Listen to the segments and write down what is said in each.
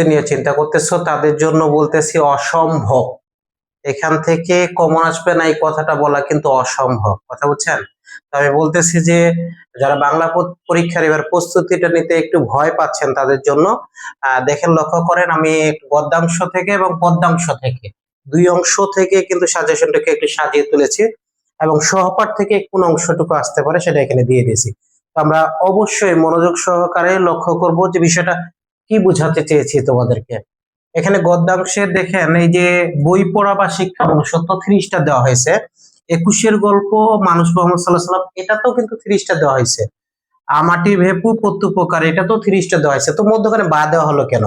নিয়ে চিন্তা করতেছো তাদের জন্য বলতেছি অসম্ভব। এখান থেকে কমন আসবে না এই কথাটা বলা কিন্তু অসম্ভব, কথা বুঝছেন? তো আমি বলতেছি যে যারা বাংলা পরীক্ষার এবার প্রস্তুতিটা নিতে একটু ভয় পাচ্ছেন তাদের জন্য দেখেন, লক্ষ্য করেন, আমি গদ্যাংশ থেকে এবং পদ্যাংশ থেকে দুই অংশ থেকে কিন্তু সাজেশনটাকে একটু সাজিয়ে তুলেছি এবং সহপাঠ থেকে কোন অংশটুকু আসতে পারে সেটা এখানে দিয়ে দিয়েছি। তো আমরা অবশ্যই মনোযোগ সহকারে লক্ষ্য করব যে বিষয়টা কি বোঝাতে চেয়েছি তোমাদেরকে। এখানে গদ্যাংশে দেখেন এই যে বই পড়া বা শিক্ষা অংশ তো 30টা দেওয়া হয়েছে। 21-এর গল্প মানুষ মোহাম্মদ সাল্লাল্লাহু আলাইহি ওয়াসাল্লাম এটাতেও কিন্তু 30টা দেওয়া হয়েছে। আমাটি ভেপু প্রত্যুপকার এটা তো 30টা দেওয়া হয়েছে, তো মধ্যখানে বা দেওয়া হলো কেন?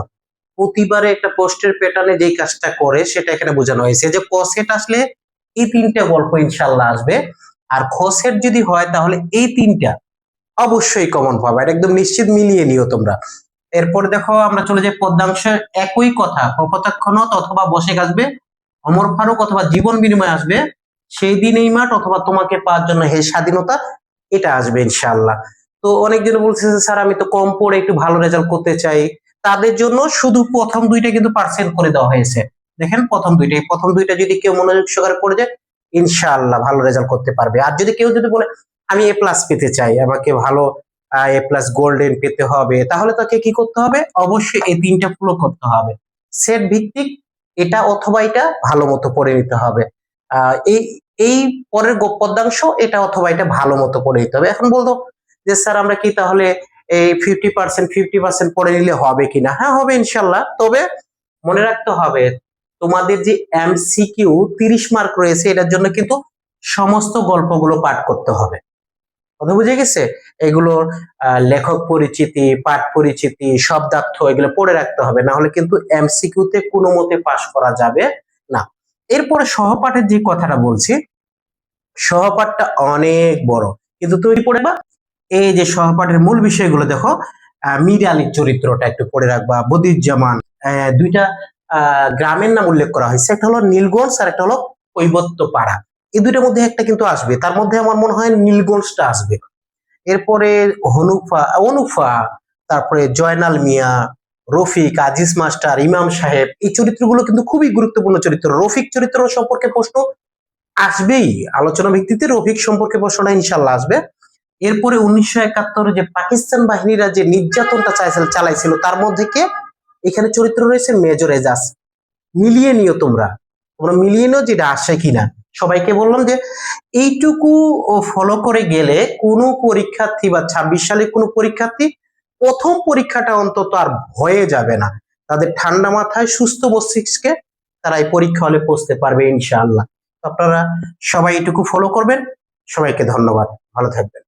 প্রতিবারে একটা পোস্টের প্যাটার্নে যেই কাজটা করে সেটা এখানে বোঝানো হয়েছে যে ক সেট আসলে এই 3টা গল্প ইনশাআল্লাহ আসবে, আর খ সেট যদি হয় তাহলে এই 3টা অবশ্যই কমন পাবে, এটা একদম নিশ্চিত, মিলিয়ে নিও তোমরা। এরপর দেখো আমরা চলে যাই পদ্যাংশে। একই কথা কপোতাক্ষণত অথবা বসে আসবে, অমর ফারুক অথবা জীবন বিনিময় আসবে, সেই দিন এই মাঠ অথবা তোমাকে পাওয়ার জন্য হে স্বাধীনতা, এটা আসবে ইনশাআল্লাহ। তো অনেকজন বলছে স্যার আমি তো কম পড়ে একটু ভালো রেজাল্ট করতে চাই, তাদের জন্য শুধু প্রথম দুইটা কিন্তু পার্সেন্ট করে দেওয়া হয়েছে। দেখেন প্রথম দুইটা, এই প্রথম দুইটা যদি কেউ মনোযোগ সহকারে পড়ে যায় ইনশাআল্লাহ ভালো রেজাল্ট করতে পারবে। আর যদি কেউ যদি বলে আমি এ প্লাস পেতে চাই, আমাকে ভালো এ প্লাস গোল্ডেন পেতে হবে, তাহলে তাকে কি করতে হবে? অবশ্যই এই 3টা ফলো করতে হবে। সেট ভিত্তিক এটা অথবা এটা ভালো মতো পড়ে নিতে হবে। এই এই পরের পদ্যাংশ এটা অথবা এটা ভালো মতো পড়ে নিতে হবে। এখন বলতো যে স্যার আমরা কি তাহলে এই 50% পড়ে নিলে হবে কিনা? হ্যাঁ হবে ইনশাল্লাহ, তবে মনে রাখতে হবে তোমাদের যে এমসিকিউ 30 মার্ক রয়েছে এটার জন্য কিন্তু সমস্ত গল্পগুলো পাঠ করতে হবে। কথা বুঝে গেছে? এগুলোর লেখক পরিচিতি, পাঠ পরিচিতি, শব্দার্থ এগুলো পড়ে রাখতে হবে, না হলে কিন্তু এমসিকিউ তে কোনো মতে পাশ করা যাবে না। এরপরে সহপাঠের যে কথাটা বলছি, সহপাঠটা অনেক বড়, কিন্তু তুমি পড়ে বা এই যে সহপাঠের মূল বিষয়গুলো দেখো, মীর আলীর চরিত্রটা একটু পড়ে রাখবা, বদিউজ্জামান, দুইটা গ্রামের নাম উল্লেখ করা হয়েছে, একটা হলো নীলগঞ্জ আর একটা হলো কৈবত্য পাড়া। এই দুইটার মধ্যে একটা কিন্তু আসবে, তার মধ্যে আমার মনে হয় নীলগঞ্জটা আসবে। এরপরে অনুফা, তারপরে জয়নাল মিয়া, রফিক, আজিজ মাস্টার, ইমাম সাহেব, এই চরিত্রগুলো কিন্তু খুবই গুরুত্বপূর্ণ চরিত্র। রফিক চরিত্র সম্পর্কে প্রশ্ন আসবেই, আলোচনা ভিত্তিতে রফিক সম্পর্কে প্রশ্নটা ইনশাল্লাহ আসবে। এরপরে 1971 যে পাকিস্তান বাহিনীরা যে নির্যাতনটা চালাইছিল তার মধ্যে কে? এখানে চরিত্র রয়েছে মেজর এজাজ। মিলিয়ে নিও তোমরা, তোমরা মিলিয়ে নিও যেটা আসে কিনা। সবাইকে বললাম যে এইটুকু ফলো করে গেলে কোনো পরীক্ষার্থী বা 26 সালে কোনো পরীক্ষার্থী প্রথম পরীক্ষাটা অন্তত আর ভয়ে যাবে না, তাদের ঠান্ডা মাথায় সুস্থ মস্তিষ্কে তারা এই পরীক্ষা হলে পৌঁছতে পারবে ইনশাআল্লাহ। আপনারা সবাই এটুকু ফলো করবেন। সবাইকে ধন্যবাদ, ভালো থাকবেন।